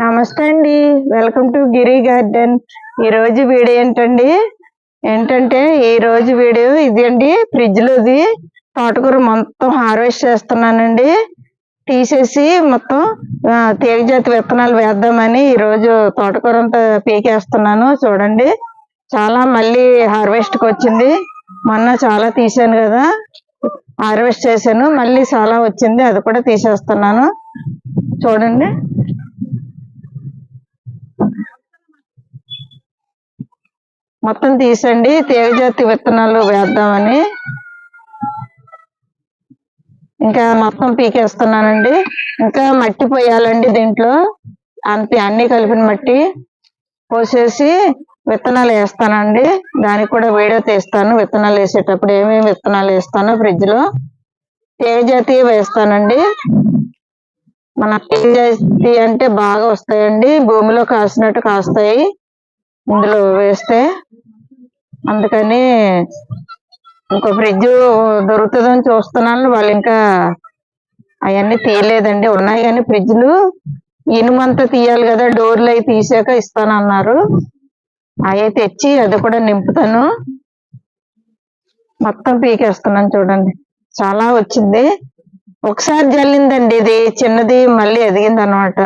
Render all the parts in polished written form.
నమస్తే అండి. Welcome to Giri garden. ఈరోజు వీడియో ఏంటంటే ఈరోజు వీడియో ఇది అండి. ఫ్రిడ్జ్లోది తోటకూర మొత్తం హార్వెస్ట్ చేస్తున్నానండి. తీసేసి మొత్తం తీగజాతి విత్తనాలు వేద్దామని ఈరోజు తోటకూర అంతా పీకేస్తున్నాను. చూడండి, చాలా మళ్ళీ హార్వెస్ట్కి వచ్చింది. మొన్న చాలా తీసాను కదా, హార్వెస్ట్ చేశాను, మళ్ళీ చాలా వచ్చింది, అది కూడా తీసేస్తున్నాను. చూడండి, మొత్తం తీసండి. తీగజాతి విత్తనాలు వేద్దామని ఇంకా మొత్తం పీకేస్తున్నానండి. ఇంకా మట్టి పోయాలండి దీంట్లో, అంతే, అన్ని కలిపిన మట్టి పోసేసి విత్తనాలు వేస్తానండి. దానికి కూడా వీడియో తీస్తాను. విత్తనాలు వేసేటప్పుడు ఏమేమి విత్తనాలు వేస్తానో ఫ్రిడ్జ్లో తీగజాతి వేస్తానండి. మన తీగజాతి అంటే బాగా వస్తాయండి, భూమిలో కాసినట్టు కాస్తాయి ఇందులో వేస్తే. అందుకని ఇంకో ఫ్రిడ్జ్ దొరుకుతుందని చూస్తున్నాను. వాళ్ళు ఇంకా అవన్నీ తీయలేదండి, ఉన్నాయి కానీ ఫ్రిడ్జ్లు ఇనుమంతా తీయాలి కదా, డోర్లు అవి తీసాక ఇస్తానన్నారు. అవి తెచ్చి అది కూడా నింపుతాను. మొత్తం పీకేస్తున్నాను. చూడండి, చాలా వచ్చింది. ఒకసారి జల్లిందండి, ఇది చిన్నది మళ్ళీ ఎదిగింది అనమాట.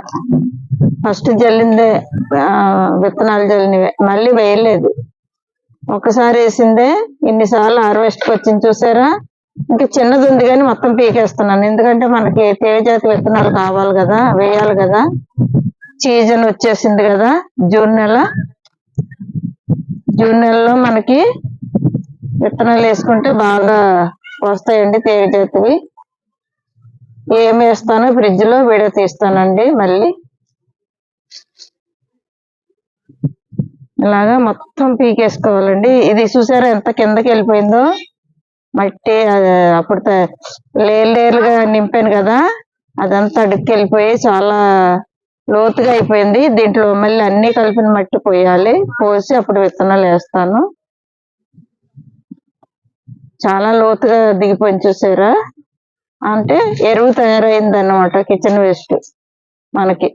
ఫస్ట్ జల్లిందే, విత్తనాలు జల్లినవే, మళ్ళీ వేయలేదు. ఒకసారి వేసిందే ఇన్నిసార్లు హార్వెస్ట్కి వచ్చింది. చూసారా, ఇంకా చిన్నది ఉంది కానీ మొత్తం పీకేస్తున్నాను. ఎందుకంటే మనకి తీగజాతి విత్తనాలు కావాలి కదా, వేయాలి కదా. సీజన్ వచ్చేసింది కదా, జూన్ నెలలో మనకి విత్తనాలు వేసుకుంటే బాగా వస్తాయండి తీగజాతివి. ఏమి వేస్తానో ఫ్రిడ్జ్లో వీడియో తీస్తానండి. మళ్ళీ ఇలాగా మొత్తం పీకేసుకోవాలండి. ఇది చూసారా ఎంత కిందకి వెళ్ళిపోయిందో మట్టి. అప్పుడు లేర్లుగా నింపాను కదా, అదంతా అడుక్కి వెళ్ళిపోయి చాలా లోతుగా అయిపోయింది. దీంట్లో మళ్ళీ అన్ని కలిపిన మట్టి పోయాలి, పోసి అప్పుడు విత్తనాలు వేస్తాను. చాలా లోతుగా దిగిపోయింది. చూసారా, అంటే ఎరువు తయారైంది అన్నమాట, కిచెన్ వేస్ట్ మనకి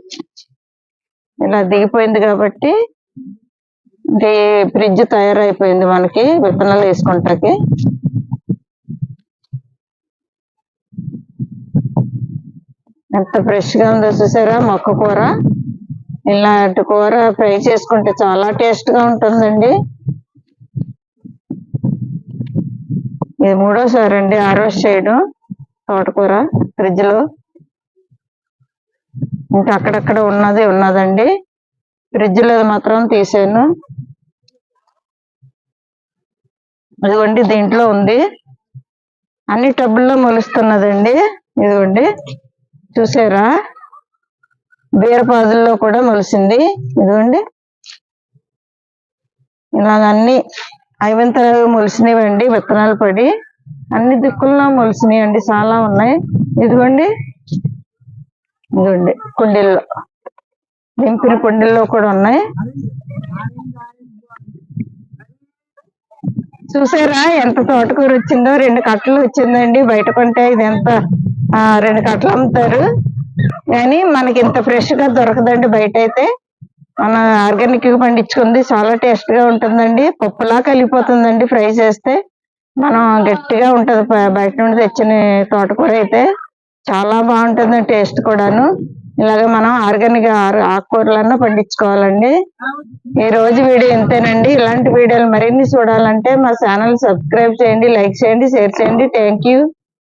ఇలా దిగిపోయింది కాబట్టి ఇంకా ఫ్రిడ్జ్ తయారైపోయింది మనకి విత్తనాలు వేసుకుంటాకి. ఎంత ఫ్రెష్గా ఉందో చూసారా మొక్క కూర. ఇలాంటి కూర ఫ్రై చేసుకుంటే చాలా టేస్ట్గా ఉంటుందండి. ఇది 3వ సారి అండి హార్వెస్ట్ చేయడం తోటకూర ఫ్రిడ్జ్లో. ఇంకా అక్కడక్కడ ఉన్నదండి, ఫ్రిడ్జ్లో మాత్రం తీసాను. ఇదిగోండి, దీంట్లో ఉంది, అన్ని టబ్బుల్లో మొలుస్తున్నదండి. ఇదిగోండి, చూసారా, బీరపాదుల్లో కూడా మొలిసింది. ఇదిగోండి, ఇలాగ అన్ని ఐవంతలు మొలిసినవండి, విత్తనాలు పడి అన్ని దిక్కుల్లో మొలిసినాయి అండి, చాలా ఉన్నాయి. ఇదిగోండి, కుండీల్లో, నింపిన కుండీల్లో కూడా ఉన్నాయి. చూసారా ఎంత తోటకూర వచ్చిందో, 2 కట్టలు వచ్చిందండి. బయట కొంటే ఇది ఎంత 2 కట్టలు అమ్ముతారు, కానీ మనకి ఇంత ఫ్రెష్ గా దొరకదండి బయట అయితే. మన ఆర్గానిక్ గా పండించుకుంది చాలా టేస్ట్ గా ఉంటుందండి. పప్పులా కలిగిపోతుందండి ఫ్రై చేస్తే. మనం గట్టిగా ఉంటది బయట నుండి తెచ్చిన తోటకూర అయితే. చాలా బాగుంటుంది టేస్ట్ కూడాను. ఇలాగ మనం ఆర్గానిక్ ఆకుకూరలన్నా పండించుకోవాలండి. ఈ రోజు వీడియో ఇంతేనండి. ఇలాంటి వీడియోలు మరిన్ని చూడాలంటే మా ఛానల్ సబ్స్క్రైబ్ చేయండి, లైక్ చేయండి, షేర్ చేయండి. Thank you.